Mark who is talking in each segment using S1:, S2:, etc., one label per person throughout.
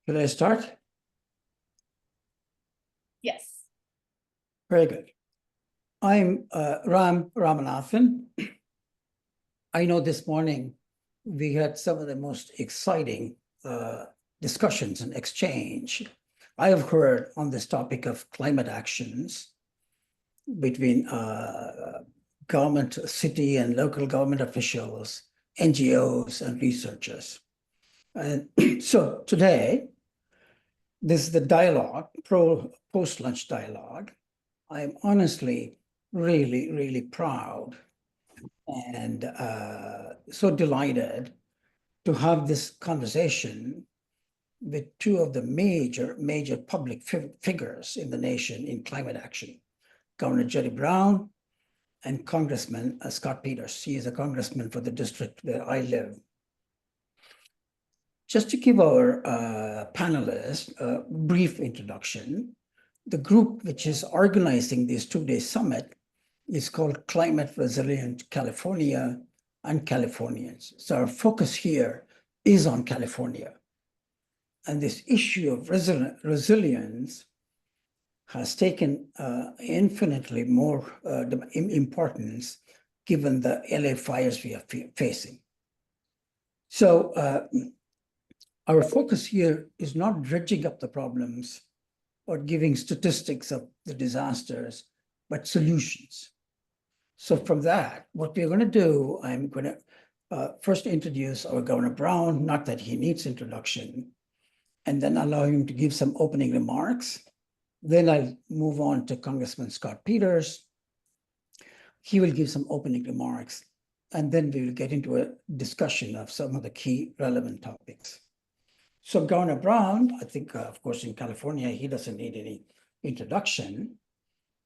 S1: Should I start?
S2: Yes.
S1: Very good. I'm Ramanathan. I know this morning we had some of the most exciting discussions and exchange I have heard on this topic of climate actions between government, city and local government officials, NGOs and researchers. And so today, this is the dialogue, post-lunch dialogue. I'm honestly really proud and so delighted to have this conversation with two of the major public figures in the nation in climate action, Governor Jerry Brown and Congressman Scott Peters. He is a congressman for the district where I live. Just to give our panelists a brief introduction, the group which is organizing this two-day summit is called Climate Resilient California and Californians. So our focus here is on California. And this issue of resilience has taken infinitely more importance given the LA fires we are facing. So our focus here is not dredging up the problems or giving statistics of the disasters, but solutions. So from that, what we're going to do, I'm going to first introduce our Governor Brown, not that he needs introduction, and then allow him to give some opening remarks. Then I'll move on to Congressman Scott Peters. He will give some opening remarks, and then we will get into a discussion of some of the key relevant topics. So Governor Brown, I think, of course, in California, he doesn't need any introduction,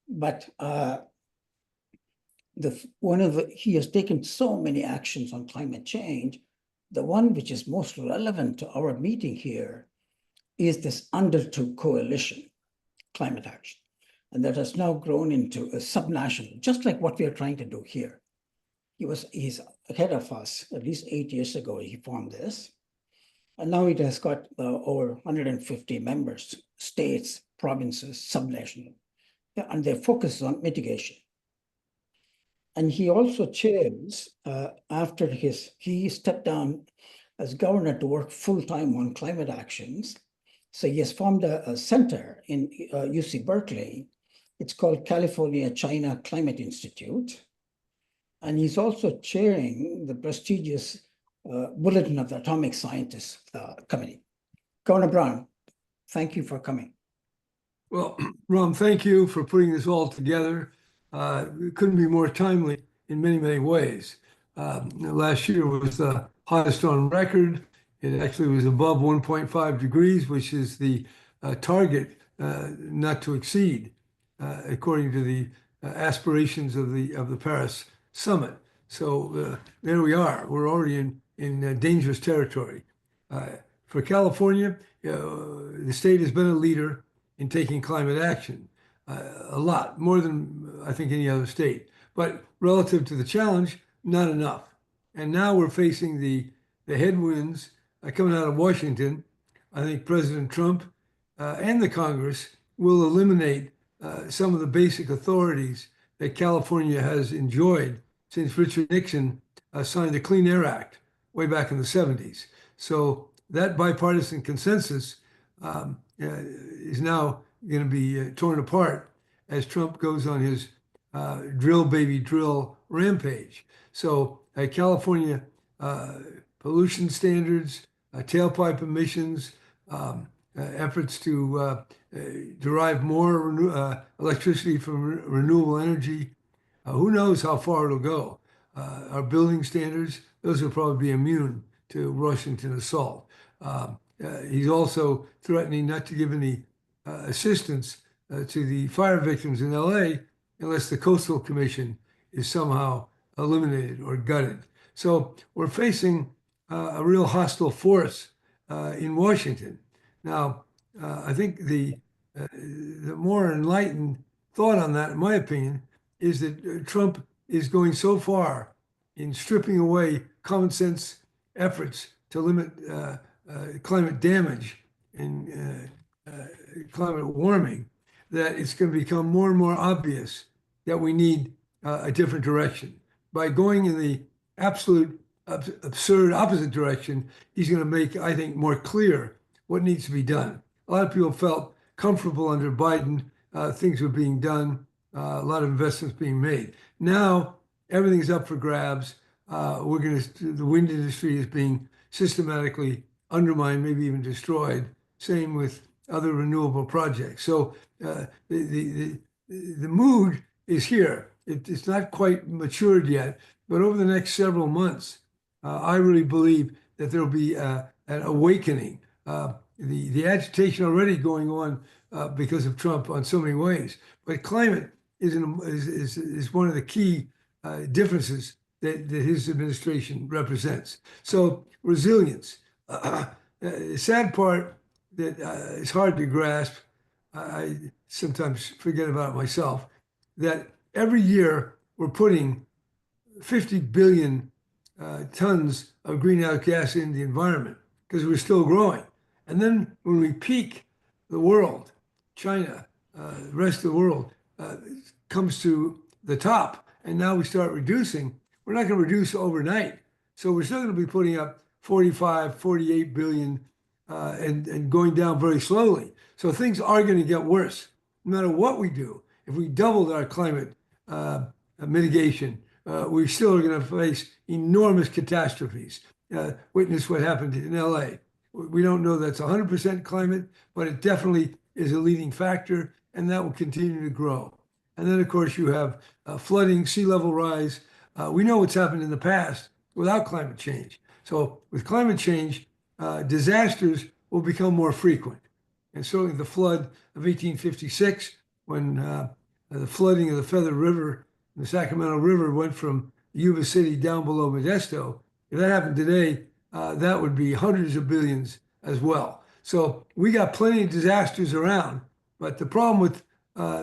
S1: but he has taken so many actions on climate change. The one which is most relevant to our meeting here is this Under2 coalition, climate action. And that has now grown into a subnational, just like what we are trying to do here. He's ahead of us. At least 8 years ago, he formed this. And now it has got over 150 members, states, provinces, subnational, and their focus is on mitigation. And he also chairs, after he stepped down as governor to work full-time on climate actions. So he has formed a center in UC Berkeley. It's called California China Climate Institute. And he's also chairing the prestigious Bulletin of the Atomic Scientists Committee. Governor Brown, thank you for coming.
S3: Well, Ram, thank you for putting this all together. It couldn't be more timely in many ways. Last year was the hottest on record. It actually was above 1.5 degrees, which is the target not to exceed, according to the aspirations of the Paris summit. So there we are. We're already in dangerous territory. For California, the state has been a leader in taking climate action, a lot, more than I think any other state. But relative to the challenge, not enough. And now we're facing the headwinds coming out of Washington. I think President Trump and the Congress will eliminate some of the basic authorities that California has enjoyed since Richard Nixon signed the Clean Air Act way back in the 70s. So that bipartisan consensus is now going to be torn apart as Trump goes on his drill baby drill rampage. So California pollution standards, tailpipe emissions, efforts to derive more electricity from renewable energy. Who knows how far it'll go? Our building standards, those will probably be immune to Washington assault. He's also threatening not to give any assistance to the fire victims in LA unless the Coastal Commission is somehow eliminated or gutted. So we're facing a real hostile force in Washington. Now, I think the more enlightened thought on that, in my opinion, is that Trump is going so far in stripping away common sense efforts to limit climate damage climate warming, that it's going to become more and more obvious that we need a different direction. By going in the absolute absurd opposite direction, he's going to make, I think, more clear what needs to be done. A lot of people felt comfortable under Biden. Things were being done, a lot of investments being made. Now, everything's up for grabs. The wind industry is being systematically undermined, maybe even destroyed. Same with other renewable projects. So the mood is here. It's not quite matured yet, but over the next several months, I really believe that there'll be an awakening. The agitation already going on because of Trump on so many ways, but climate is one of the key differences that his administration represents. So resilience. The sad part that is hard to grasp, I sometimes forget about it myself, that every year we're putting 50 billion tons of greenhouse gas in the environment because we're still growing. And then when we peak, the world, China, the rest of the world comes to the top, and now we start reducing. We're not going to reduce overnight. So we're still going to be putting up 45, 48 billion and going down very slowly. So things are going to get worse no matter what we do. If we doubled our climate mitigation, we still are going to face enormous catastrophes. Witness what happened in LA. We don't know that's 100% climate, but it definitely is a leading factor, and that will continue to grow. And then, of course, you have flooding, sea level rise. We know what's happened in the past without climate change. So with climate change, disasters will become more frequent. And certainly the flood of 1856, when the flooding of the Feather River, the Sacramento River went from Yuba City down below Modesto. If that happened today, that would be hundreds of billions as well. So we got plenty of disasters around, but the problem with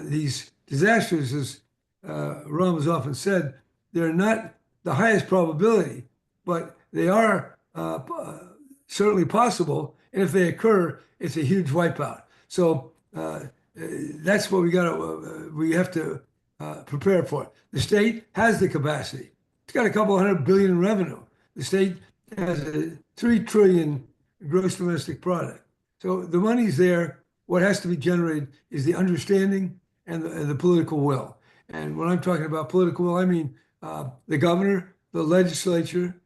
S3: these disasters is, Ram has often said, they're not the highest probability, but they are certainly possible. And if they occur, it's a huge wipeout. So that's what we have to prepare for. The state has the capacity. It's got a couple $100 billion in revenue. The state has a $3 trillion gross domestic product. So the money's there. What has to be generated is the understanding and the political will. And when I'm talking about political will, I mean the governor, the legislature,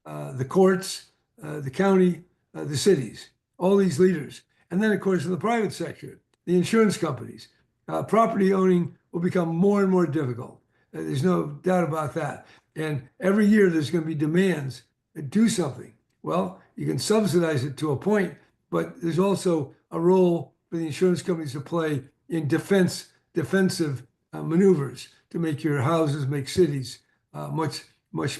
S3: the courts, the county, the cities, all these leaders. And then, of course, in the private sector, the insurance companies. Property owning will become more and more difficult. There's no doubt about that. And every year there's going to be demands to do something. Well, you can subsidize it to a point, but there's also a role for the insurance companies to play in defensive maneuvers to make your houses, make cities much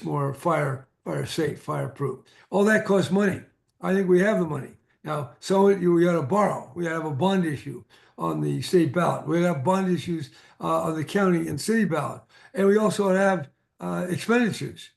S3: more fire safe, fireproof. All that costs money. I think we have the money. Now, some of it we got to borrow. We got to have a bond issue on the state ballot. We have bond issues on the county and city ballot. And we also have expenditures.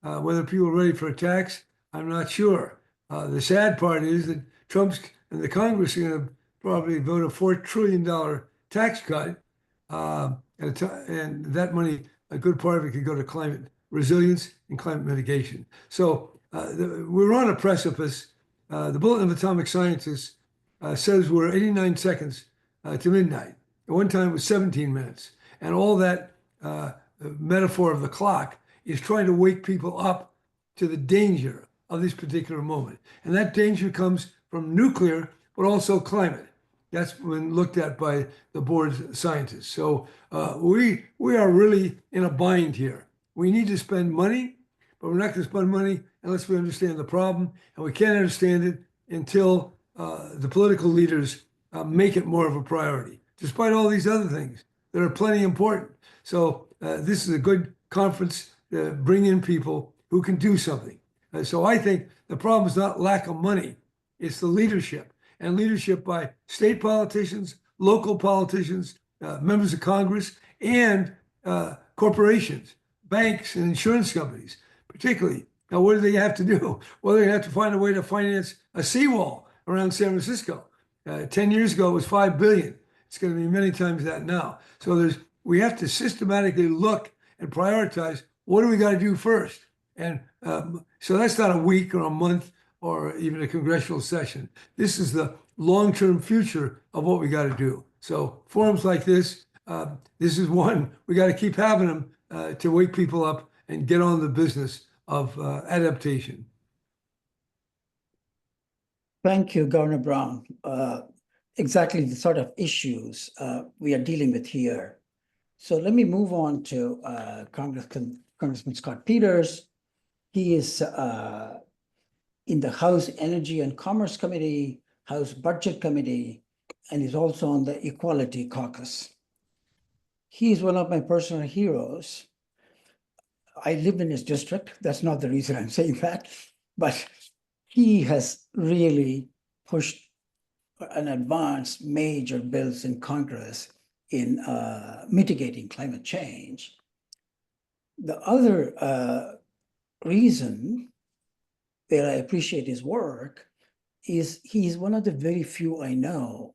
S3: Whether people are ready for a tax, I'm not sure. The sad part is that Trump's and the Congress are going to probably vote a $4 trillion tax cut. And that money, a good part of it could go to climate resilience and climate mitigation. So we're on a precipice. The Bulletin of Atomic Scientists says we're 89 seconds to midnight. At one time it was 17 minutes. And all that metaphor of the clock is trying to wake people up to the danger of this particular moment. And that danger comes from nuclear, but also climate. That's been looked at by the board's scientists. So we are really in a bind here. We need to spend money, but we're not going to spend money unless we understand the problem. And we can't understand it until the political leaders make it more of a priority, despite all these other things that are plenty important. So this is a good conference to bring in people who can do something. So I think the problem is not lack of money, it's the leadership. And leadership by state politicians, local politicians, members of Congress, and corporations, banks and insurance companies, particularly. Now, what do they have to do? Well, they have to find a way to finance a seawall around San Francisco. 10 years ago, it was 5 billion. It's going to be many times that now. So we have to systematically look and prioritize what do we got to do first. And so that's not a week or a month or even a congressional session. This is the long-term future of what we got to do. So forums like this, this is one, we got to keep having them to wake people up and get on the business of adaptation.
S1: Thank you, Governor Brown. Exactly the sort of issues we are dealing with here. So let me move on to Congressman Scott Peters. He is in the House Energy and Commerce Committee, House Budget Committee, and is also on the Equality Caucus. He is one of my personal heroes. I live in his district. That's not the reason I'm saying that, but he has really pushed and advanced major bills in Congress in mitigating climate change. The other reason that I appreciate his work is he's one of the very few I know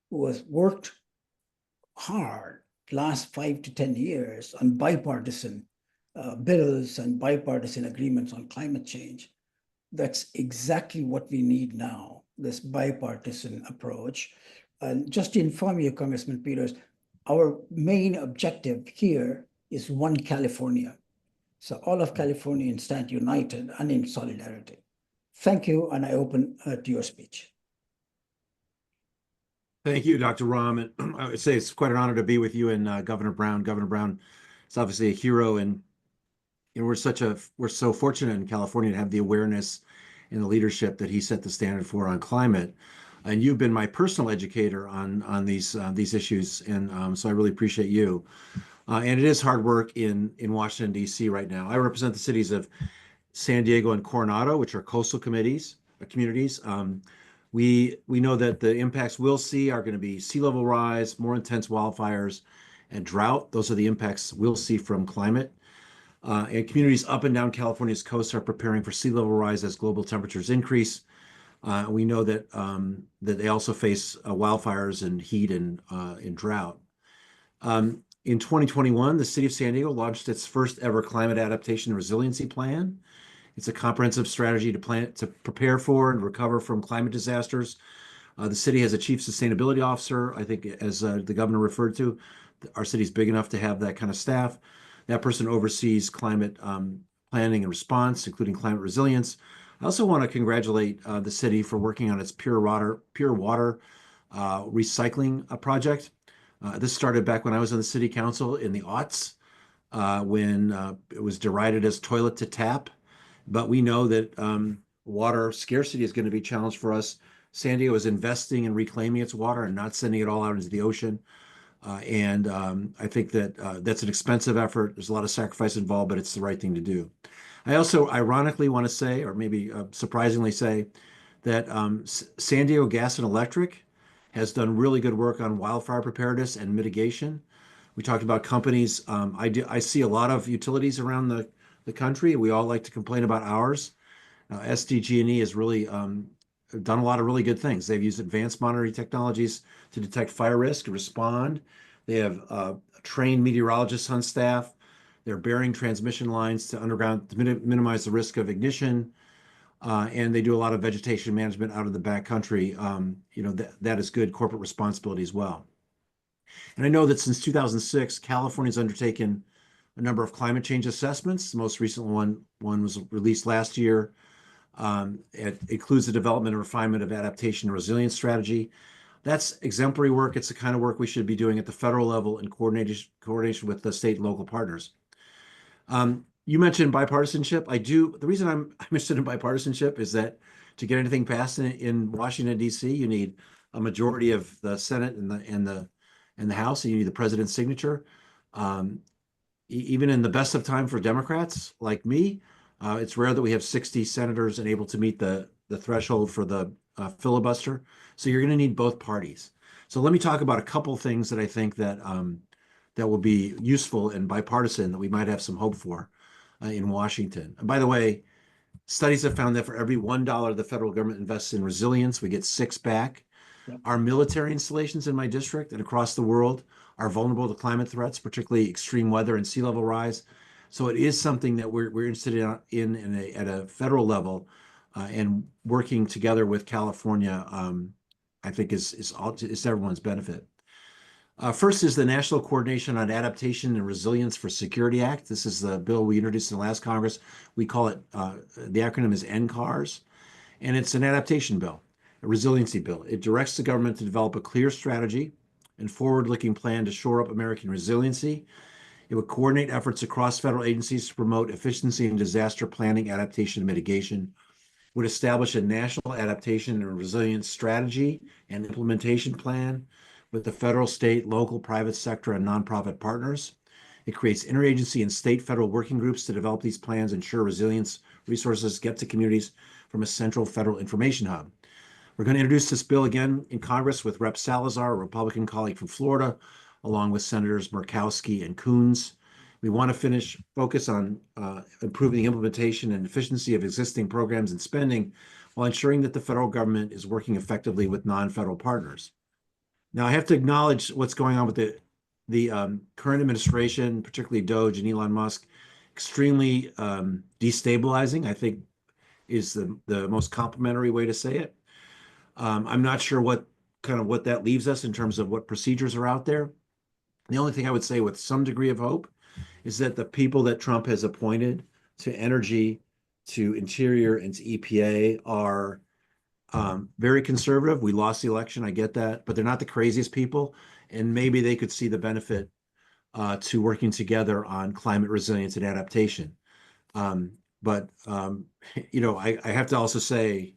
S1: who has worked hard last 5 to 10 years on bipartisan bills and bipartisan agreements on climate change. That's exactly what we need now, this bipartisan approach. And just to inform you, Congressman Peters, our main objective here is one California. So all of Californians stand united and in solidarity. Thank you, and I open to your speech.
S2: Thank you, Dr. Ram. And I would say it's quite an honor to be with you and Governor Brown. Governor Brown is obviously a hero, and we're so fortunate in California to have the awareness and the leadership that he set the standard for on climate. And you've been my personal educator on these issues, and so I really appreciate you. And it is hard work in Washington, D.C. right now. I represent the cities of San Diego and Coronado, which are coastal communities. We know that the impacts we'll see are going to be sea level rise, more intense wildfires, and drought. Those are the impacts we'll see from climate. And communities up and down California's coast are preparing for sea level rise as global temperatures increase. We know that they also face wildfires and heat and drought. In 2021, the city of San Diego launched its first ever climate adaptation and resiliency plan. It's a comprehensive strategy to prepare for and recover from climate disasters. The city has a chief sustainability officer. I think, as the governor referred to, our city's big enough to have that kind of staff. That person oversees climate planning and response, including climate resilience. I also want to congratulate the city for working on its pure water recycling project. This started back when I was on the city council in the aughts, when it was derided as toilet to tap. But we know that water scarcity is going to be a challenge for us. San Diego is investing in reclaiming its water and not sending it all out into the ocean. And I think that that's an expensive effort. There's a lot of sacrifice involved, but it's the right thing to do. I also ironically want to say, or maybe surprisingly say, that San Diego Gas and Electric has done really good work on wildfire preparedness and mitigation. We talked about companies. I see a lot of utilities around the country. We all like to complain about ours. SDG&E has really done a lot of really good things. They've used advanced monitoring technologies to detect fire risk, respond. They have trained meteorologists on staff. They're burying transmission lines to underground to minimize the risk of ignition. And they do a lot of vegetation management out of the backcountry. That is good corporate responsibility as well. And I know that since 2006, California's undertaken a number of climate change assessments. The most recent one was released last year. It includes the development and refinement of adaptation and resilience strategy. That's exemplary work. It's the kind of work we should be doing at the federal level in coordination with the state and local partners. You mentioned bipartisanship. The reason I'm interested in bipartisanship is that to get anything passed in Washington, D.C., you need a majority of the Senate and the House, and you need the president's signature. Even in the best of time for Democrats like me, it's rare that we have 60 senators and able to meet the threshold for the filibuster. So you're going to need both parties. So let me talk about a couple things that I think that will be useful and bipartisan that we might have some hope for in Washington. And by the way, studies have found that for every $1 the federal government invests in resilience, we get 6 back. Our military installations in my district and across the world are vulnerable to climate threats, particularly extreme weather and sea level rise. So it is something that we're interested in at a federal level, and working together with California, I think is everyone's benefit. First is the National Coordination on Adaptation and Resilience for Security Act. This is the bill we introduced in the last Congress. We call it, the acronym is NCARS, and it's an adaptation bill, a resiliency bill. It directs the government to develop a clear strategy and forward-looking plan to shore up American resiliency. It would coordinate efforts across federal agencies to promote efficiency in disaster planning, adaptation, and mitigation. Would establish a national adaptation and resilience strategy and implementation plan with the federal, state, local, private sector, and nonprofit partners. It creates interagency and state federal working groups to develop these plans, ensure resilience resources get to communities from a central federal information hub. We're going to introduce this bill again in Congress with Rep. Salazar, a Republican colleague from Florida, along with Senators Murkowski and Coons. We want to focus on improving the implementation and efficiency of existing programs and spending while ensuring that the federal government is working effectively with non-federal partners. Now, I have to acknowledge what's going on with the current administration, particularly DOGE and Elon Musk. Extremely destabilizing, I think, is the most complimentary way to say it. I'm not sure what that leaves us in terms of what procedures are out there. The only thing I would say with some degree of hope is that the people that Trump has appointed to energy, to interior, and to EPA are very conservative. We lost the election, I get that, but they're not the craziest people, and maybe they could see the benefit to working together on climate resilience and adaptation. But I have to also say,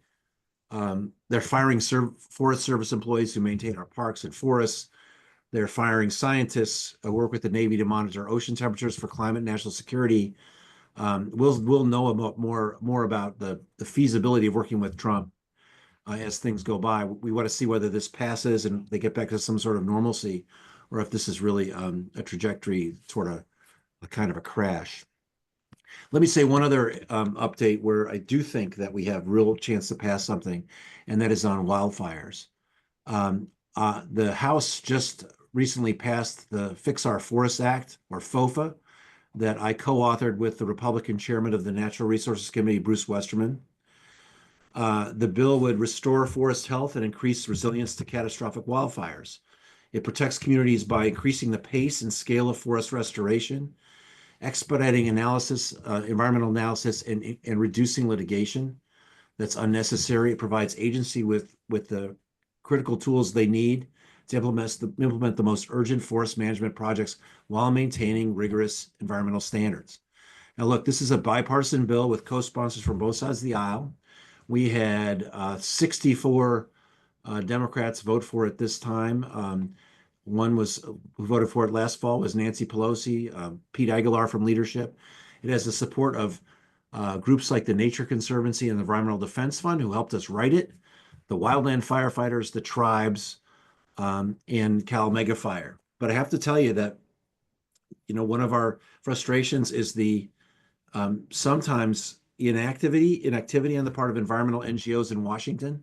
S2: they're firing Forest Service employees who maintain our parks and forests. They're firing scientists who work with the Navy to monitor ocean temperatures for climate and national security. We'll know about more about the feasibility of working with Trump as things go by. We want to see whether this passes and they get back to some sort of normalcy, or if this is really a trajectory toward a kind of a crash. Let me say one other update where I do think that we have real chance to pass something, and that is on wildfires. The House just recently passed the Fix Our Forests Act, or FOFA, that I co-authored with the Republican chairman of the Natural Resources Committee, Bruce Westerman. The bill would restore forest health and increase resilience to catastrophic wildfires. It protects communities by increasing the pace and scale of forest restoration, expediting environmental analysis, and reducing litigation that's unnecessary. It provides agency with the critical tools they need to implement the most urgent forest management projects while maintaining rigorous environmental standards. Now, look, this is a bipartisan bill with co-sponsors from both sides of the aisle. We had 64 Democrats vote for it this time. One who voted for it last fall was Nancy Pelosi, Pete Aguilar from Leadership. It has the support of groups like the Nature Conservancy and the Environmental Defense Fund, who helped us write it, the wildland firefighters, the tribes, and Cal Mega Fire. But I have to tell you that, one of our frustrations is the sometimes inactivity on the part of environmental NGOs in Washington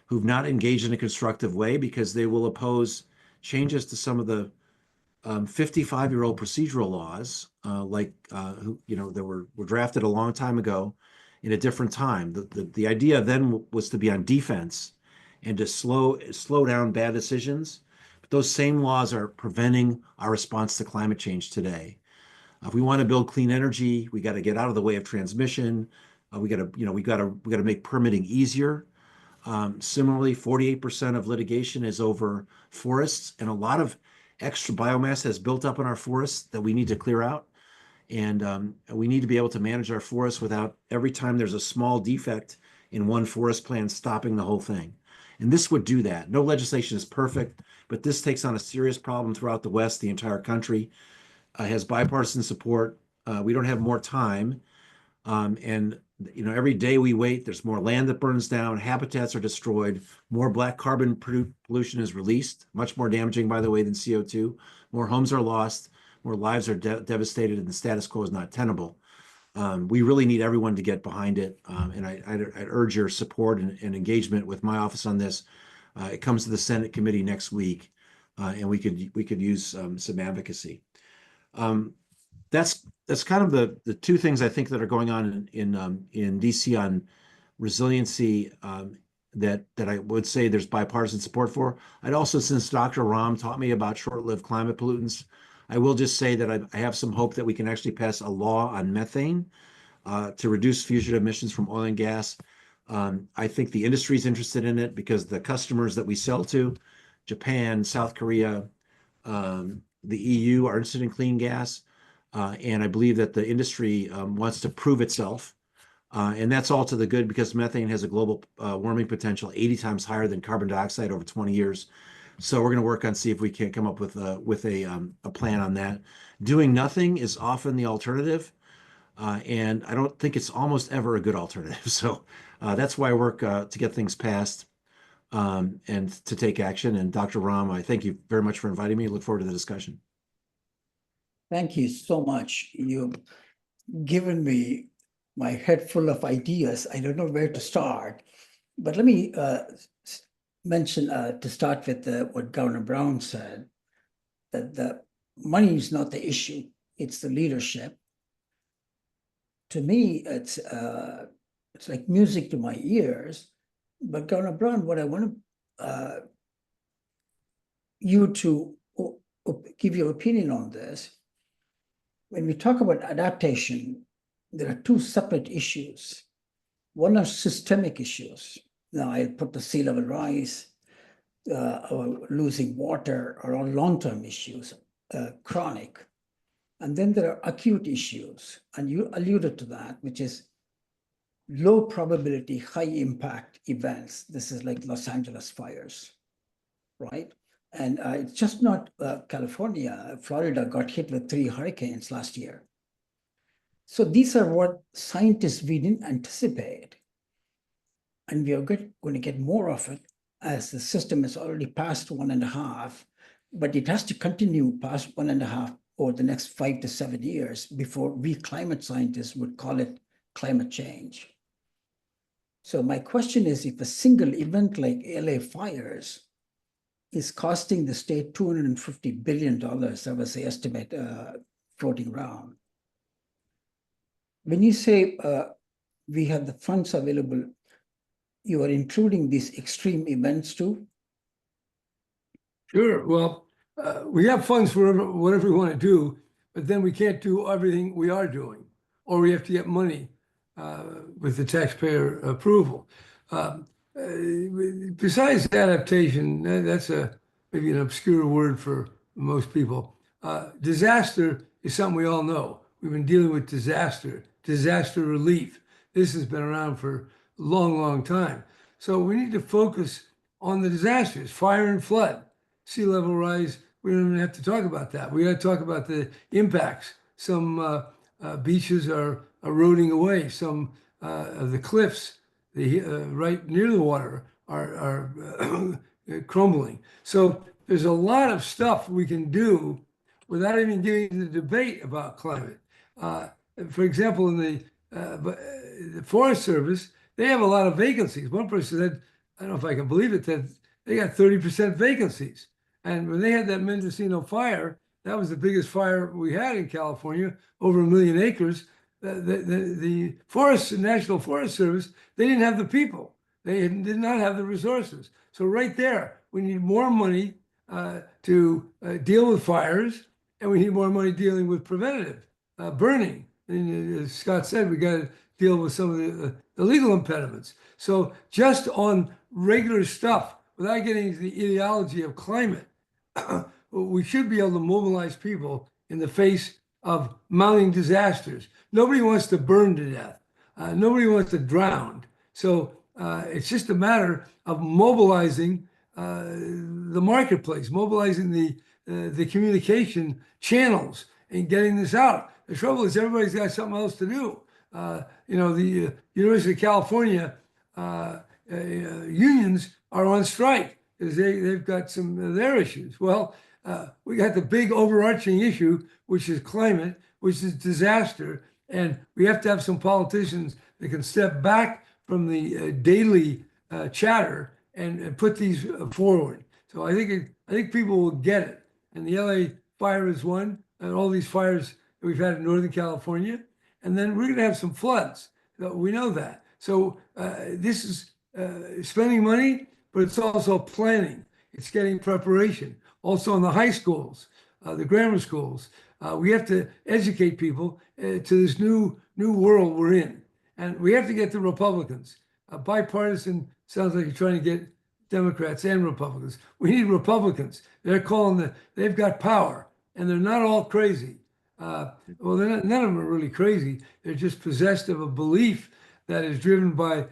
S2: who've not engaged in a constructive way, because they will oppose changes to some of the 55-year-old procedural laws, that were drafted a long time ago in a different time. The idea then was to be on defense and to slow down bad decisions. But those same laws are preventing our response to climate change today. If we want to build clean energy, we got to get out of the way of transmission. We got to make permitting easier. Similarly, 48% of litigation is over forests, and a lot of extra biomass has built up in our forests that we need to clear out. And we need to be able to manage our forests without every time there's a small defect in one forest plan stopping the whole thing. And this would do that. No legislation is perfect, but this takes on a serious problem throughout the West. The entire country has bipartisan support. We don't have more time. And every day we wait, there's more land that burns down, habitats are destroyed, more black carbon pollution is released, much more damaging, by the way, than CO2. More homes are lost, more lives are devastated, and the status quo is not tenable. We really need everyone to get behind it. And I'd urge your support and engagement with my office on this. It comes to the Senate committee next week, and we could use some advocacy. That's kind of the two things I think that are going on in DC on resiliency, that I would say there's bipartisan support for. I'd also, since Dr. Ram taught me about short-lived climate pollutants, I will just say that I have some hope that we can actually pass a law on methane to reduce fugitive emissions from oil and gas. I think the industry is interested in it because the customers that we sell to, Japan, South Korea, the EU, are interested in clean gas. And I believe that the industry wants to prove itself. And that's all to the good, because methane has a global warming potential 80 times higher than carbon dioxide over 20 years. So we're going to work on see if we can come up with a plan on that. Doing nothing is often the alternative, and I don't think it's almost ever a good alternative. So that's why I work to get things passed and to take action. And Dr. Ram, I thank you very much for inviting me. I look forward to the discussion.
S1: Thank you so much. You've given me my head full of ideas. I don't know where to start, but let me mention to start with what Governor Brown said, that the money is not the issue, it's the leadership. To me, it's like music to my ears. But Governor Brown, what I want you to give your opinion on this. When we talk about adaptation, there are two separate issues. One are systemic issues. Now, I'll put the sea level rise, or losing water, are all long-term issues, chronic. And then there are acute issues, and you alluded to that, which is low probability, high impact events. This is like Los Angeles fires, right? And it's just not California. Florida got hit with 3 hurricanes last year. So these are what scientists we didn't anticipate. And we are going to get more of it, as the system is already past 1.5, but it has to continue past 1.5 over the next 5 to 7 years before we climate scientists would call it climate change. So my question is, if a single event like LA fires is costing the state $250 billion, that was the estimate floating around. When you say we have the funds available, you are including these extreme events too?
S3: Sure. Well, we have funds for whatever we want to do, but then we can't do everything we are doing, or we have to get money with the taxpayer approval. Besides adaptation, that's maybe an obscure word for most people. Disaster is something we all know. We've been dealing with disaster relief. This has been around for a long, long time. So we need to focus on the disasters, fire and flood, sea level rise. We don't even have to talk about that. We got to talk about the impacts. Some beaches are eroding away. Some of the cliffs right near the water are crumbling. So there's a lot of stuff we can do without even getting into the debate about climate. For example, in the Forest Service, they have a lot of vacancies. One person said, I don't know if I can believe it, that they got 30% vacancies. And when they had that Mendocino fire, that was the biggest fire we had in California, over 1 million acres. The National Forest Service, they didn't have the people. They did not have the resources. So right there, we need more money to deal with fires, and we need more money dealing with preventative burning. And as Scott said, we got to deal with some of the legal impediments. So just on regular stuff, without getting into the ideology of climate, we should be able to mobilize people in the face of mounting disasters. Nobody wants to burn to death. Nobody wants to drown. So it's just a matter of mobilizing the marketplace, mobilizing the communication channels and getting this out. The trouble is everybody's got something else to do. The University of California unions are on strike because they've got some of their issues. Well, we got the big overarching issue, which is climate, which is disaster. And we have to have some politicians that can step back from the daily chatter and put these forward. So I think people will get it. And the LA fire is one, and all these fires that we've had in Northern California, and then we're going to have some floods. We know that. So this is spending money, but it's also planning. It's getting preparation. Also in the high schools, the grammar schools, we have to educate people to this new world we're in, and we have to get the Republicans. Bipartisan sounds like you're trying to get Democrats and Republicans. We need Republicans. They've got power, and they're not all crazy. Well, none of them are really crazy. They're just possessed of a belief that is driven by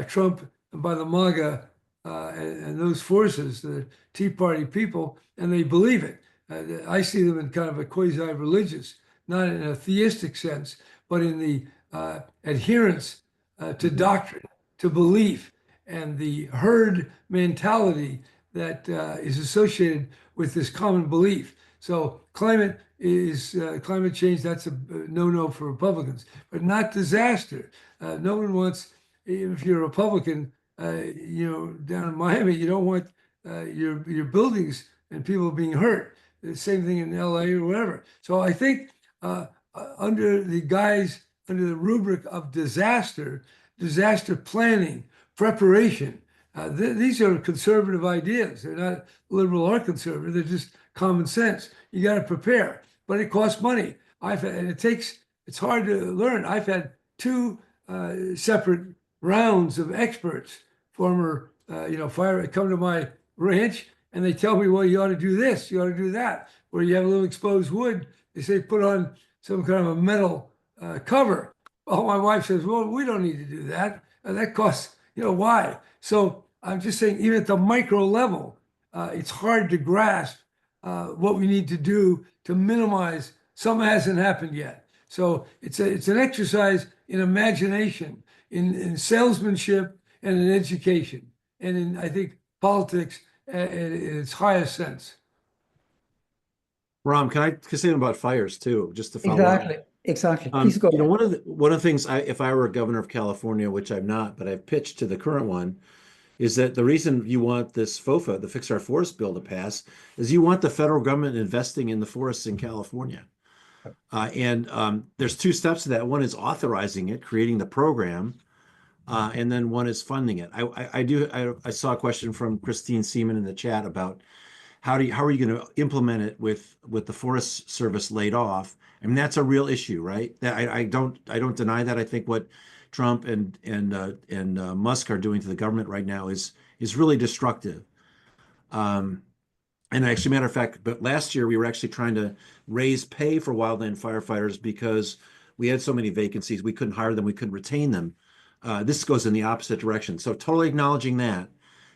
S3: Trump and by the MAGA and those forces, the Tea Party people, and they believe it. I see them in kind of a quasi-religious, not in a theistic sense, but in the adherence to doctrine, to belief, and the herd mentality that is associated with this common belief. So climate change, that's a no-no for Republicans, but not disaster. No one wants, if you're a Republican, down in Miami, you don't want your buildings and people being hurt. The same thing in LA or whatever. So I think under the rubric of disaster planning, preparation, these are conservative ideas. They're not liberal or conservative. They're just common sense. You got to prepare, but it costs money. It's hard to learn. I've had two separate rounds of experts, former fire, come to my ranch, and they tell me, well, you ought to do this, you ought to do that. Where you have a little exposed wood, they say put on some kind of a metal cover. Oh, my wife says, well, we don't need to do that. That costs, why? So I'm just saying, even at the micro level, it's hard to grasp what we need to do to minimize. Some hasn't happened yet. So it's an exercise in imagination, in salesmanship, and in education, and in, I think, politics in its highest sense.
S2: Ram, can I say something about fires too, just to follow up?
S1: Exactly. Please go ahead.
S2: One of the things if I were governor of California, which I'm not, but I've pitched to the current one, is that the reason you want this FOFA, the Fix Our Forest bill, to pass, is you want the federal government investing in the forests in California. There's two steps to that. One is authorizing it, creating the program, and then one is funding it. I saw a question from Christine Seaman in the chat about how are you going to implement it with the Forest Service laid off? I mean, that's a real issue, right? I don't deny that. I think what Trump and Musk are doing to the government right now is really destructive. And actually, matter of fact, but last year we were actually trying to raise pay for wildland firefighters because we had so many vacancies. We couldn't hire them. We couldn't retain them. This goes in the opposite direction. So totally acknowledging that.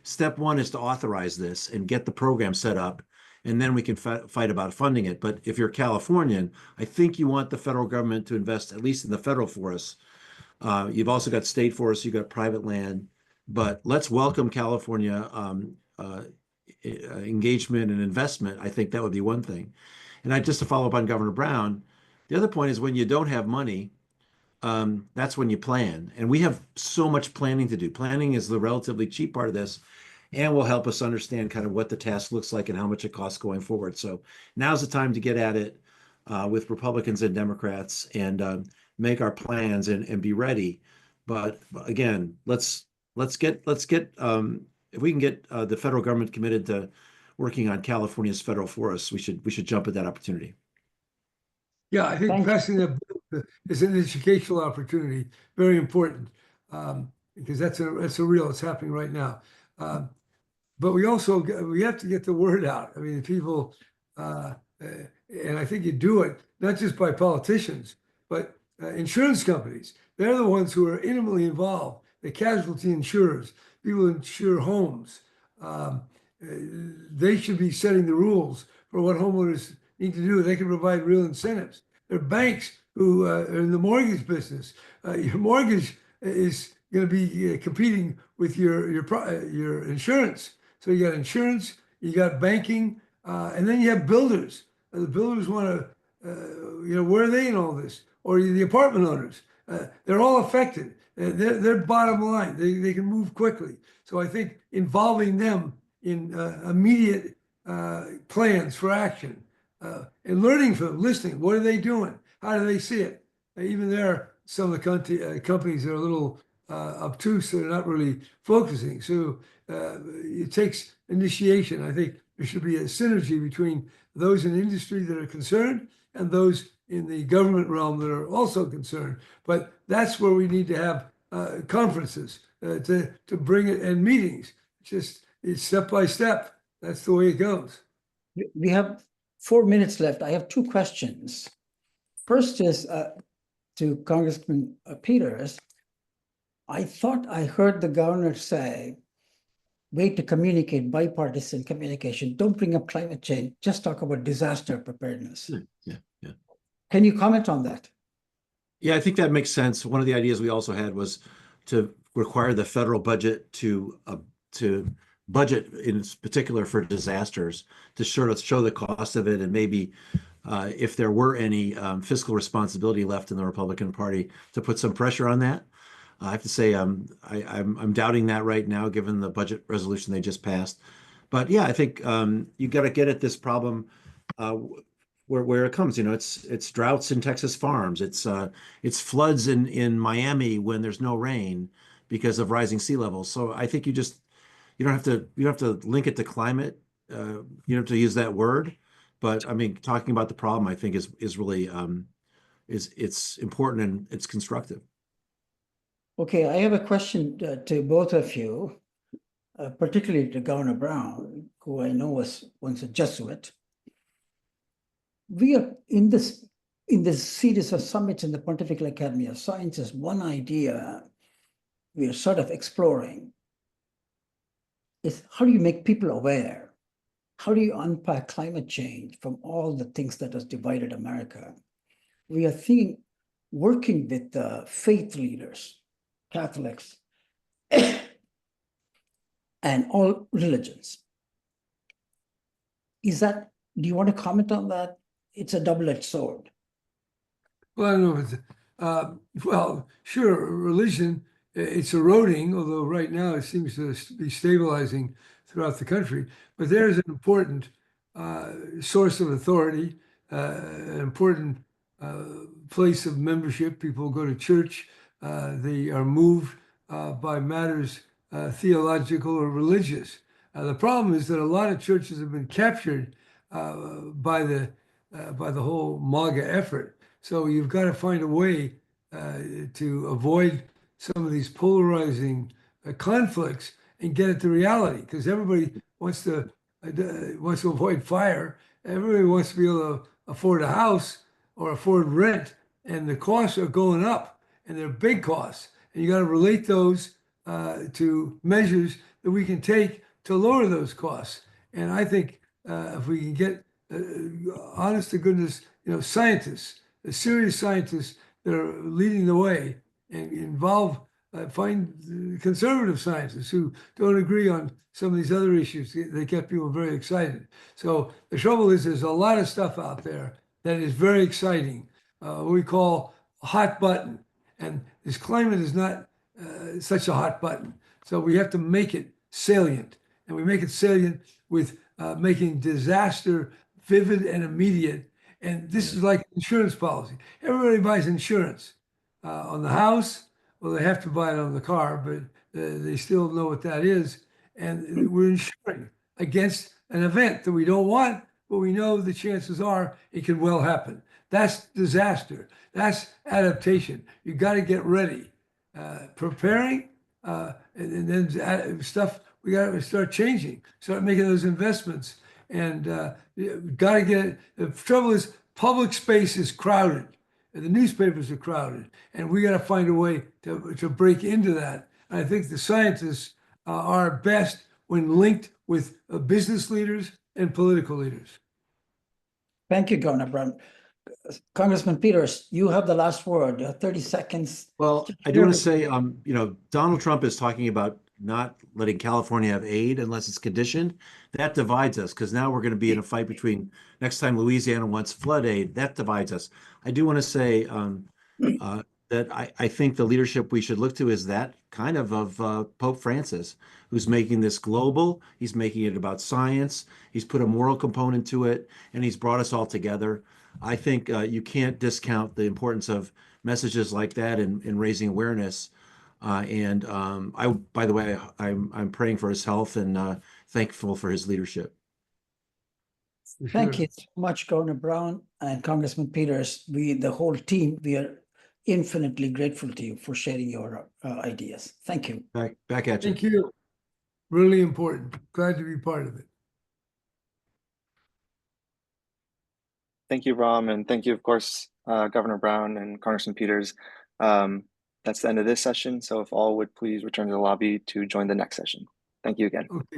S2: Step one is to authorize this and get the program set up, and then we can fight about funding it. But if you're Californian, I think you want the federal government to invest at least in the federal forests. You've also got state forests, you've got private land, but let's welcome California engagement and investment. I think that would be one thing. And just to follow up on Governor Brown, the other point is when you don't have money, that's when you plan. And we have so much planning to do. Planning is the relatively cheap part of this and will help us understand kind of what the task looks like and how much it costs going forward. So now's the time to get at it with Republicans and Democrats and make our plans and be ready. But again, let's get if we can get the federal government committed to working on California's federal forests, we should jump at that opportunity.
S3: Yeah, I think passing that bill is an educational opportunity, very important, because that's it's happening right now. But we have to get the word out. I mean, people, and I think you do it not just by politicians, but insurance companies. They're the ones who are intimately involved. The casualty insurers, people who insure homes. They should be setting the rules for what homeowners need to do. They can provide real incentives. There are banks who are in the mortgage business. Your mortgage is going to be competing with your insurance. So you got insurance, you got banking, and then you have builders. The builders want to, where are they in all this? Or the apartment owners. They're all affected. They're bottom line. They can move quickly. So I think involving them in immediate plans for action and learning from them, listening, what are they doing? How do they see it? Even there, some of the companies are a little obtuse, they're not really focusing. So it takes initiation. I think there should be a synergy between those in industry that are concerned and those in the government realm that are also concerned. But that's where we need to have conferences to bring it, and meetings. It's step by step. That's the way it goes.
S1: We have 4 minutes left. I have two questions. First is to Congressman Peters. I thought I heard the governor say, way to communicate, bipartisan communication. Don't bring up climate change, just talk about disaster preparedness.
S2: Yeah.
S1: Can you comment on that?
S2: Yeah, I think that makes sense. One of the ideas we also had was to require the federal budget to budget in particular for disasters, to sort of show the cost of it, and maybe if there were any fiscal responsibility left in the Republican Party, to put some pressure on that. I have to say I'm doubting that right now, given the budget resolution they just passed. But yeah, I think you got to get at this problem where it comes. You know, it's droughts in Texas farms. It's floods in Miami when there's no rain because of rising sea levels. So I think you don't have to link it to climate. You don't have to use that word. But I mean, talking about the problem, I think is really it's important and it's constructive.
S1: Okay, I have a question to both of you, particularly to Governor Brown, who I know was once a Jesuit. We are in this series of summits in the Pontifical Academy of Sciences. One idea we are sort of exploring is, how do you make people aware? How do you unpack climate change from all the things that has divided America? We are working with the faith leaders, Catholics, and all religions. Do you want to comment on that? It's a double-edged sword.
S3: Well, I don't know if it's, well, sure, religion, it's eroding, although right now it seems to be stabilizing throughout the country. But there's an important source of authority, an important place of membership. People go to church, they are moved by matters theological or religious. The problem is that a lot of churches have been captured by the whole MAGA effort. So you've got to find a way to avoid some of these polarizing conflicts and get at the reality, because everybody wants to avoid fire. Everybody wants to be able to afford a house or afford rent, and the costs are going up, and they're big costs. And you got to relate those to measures that we can take to lower those costs. And I think if we can get honest to goodness, scientists, serious scientists that are leading the way, and find conservative scientists who don't agree on some of these other issues. They get people very excited. So the trouble is, there's a lot of stuff out there that is very exciting, what we call a hot button. And this climate is not such a hot button. So we have to make it salient. And we make it salient with making disaster vivid and immediate. And this is like insurance policy. Everybody buys insurance on the house. Well, they have to buy it on the car, but they still know what that is. And we're insuring against an event that we don't want, but we know the chances are it can well happen. That's disaster. That's adaptation. You got to get ready, preparing, and then stuff. We got to start changing, start making those investments, and got to get. The trouble is, public space is crowded, and the newspapers are crowded, and we got to find a way to break into that. And I think the scientists are best when linked with business leaders and political leaders.
S1: Thank you, Governor Brown. Congressman Peters, you have the last word. 30 seconds.
S2: Well, I do want to say, Donald Trump is talking about not letting California have aid unless it's conditioned. That divides us, because now we're going to be in a fight between, next time Louisiana wants flood aid, that divides us. I do want to say that I think the leadership we should look to is that kind of Pope Francis, who's making this global. He's making it about science. He's put a moral component to it, and he's brought us all together. I think you can't discount the importance of messages like that in raising awareness. By the way, I'm praying for his health and thankful for his leadership.
S3: For
S1: Thank
S3: sure.
S1: you so much, Governor Brown and Congressman Peters. The whole team, we are infinitely grateful to you for sharing your ideas. Thank you.
S2: Back at you.
S3: Thank you. Really important. Glad to be part of it.
S4: Thank you, Ram, and thank you, of course, Governor Brown and Congressman Peters. That's the end of this session. So if all would please return to the lobby to join the next session. Thank you again.
S3: Okay.